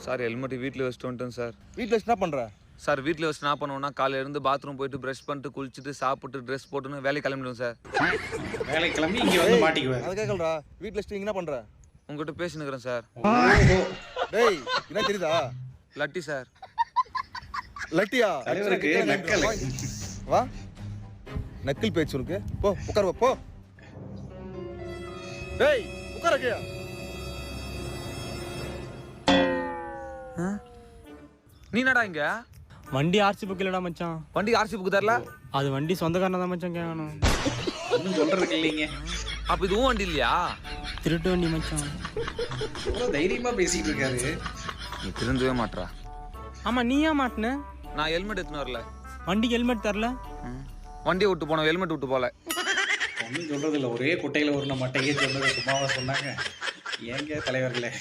Sir helmet வீட்டில் வச்சுட்டு வந்துட்டேன் சார். வீட்டில் வச்சு என்ன பண்ணுற? சார் வீட்டில் வச்சு என்ன பண்ணுவோம்னா காலையில இருந்து பாத்ரூம் போயிட்டு ப்ரஷ் பண்ணிட்டு குளிச்சுட்டு சாப்பிட்டு ட்ரெஸ் போட்டுன்னு வேலைக்கு கிளம்பிடுவோம் சார். வேலைக்கு கிளம்பி இங்கே வந்து மாட்டிக்குவேன். அதை கேட்கலடா. வீட்டில் வச்சுட்டு இங்கே என்ன பண்ணுற? உங்ககிட்ட பேசினுக்கிறேன் சார். டேய் என்ன தெரியுதா? லட்டி சார். லட்டியா? தலைவருக்கு நக்கல். வா நக்கல் பேச்சு உனக்கு. போ உட்கார் போ. டேய் உட்கார கேயா. நீ என்னடா இங்க? வண்டி ஆர்சி புக் இல்லடா மச்சான். வண்டி ஆர்சி புக் தரல? அது வண்டி சொந்தக்காரனா தான் மச்சான் கேட்கணும். ஒன்றும் சொல்றதுக்கு இல்லைங்க. அப்ப இதுவும் வண்டி இல்லையா? திருட்டு வண்டி மச்சான். இவ்வளோ தைரியமா பேசிட்டு இருக்காரு. நீ திருந்தவே மாட்டா. ஆமா நீ ஏன் மாட்டின? நான் ஹெல்மெட் எடுத்துன்னு வரல. வண்டிக்கு ஹெல்மெட் தரல? வண்டியை விட்டு போனோம், ஹெல்மெட் விட்டு போல. ஒன்றும் சொல்றது இல்லை. ஒரே குட்டையில் ஒரு மட்டையே சொன்னது சும்மாவா சொன்னாங்க. ஏங்க தலைவர்களே.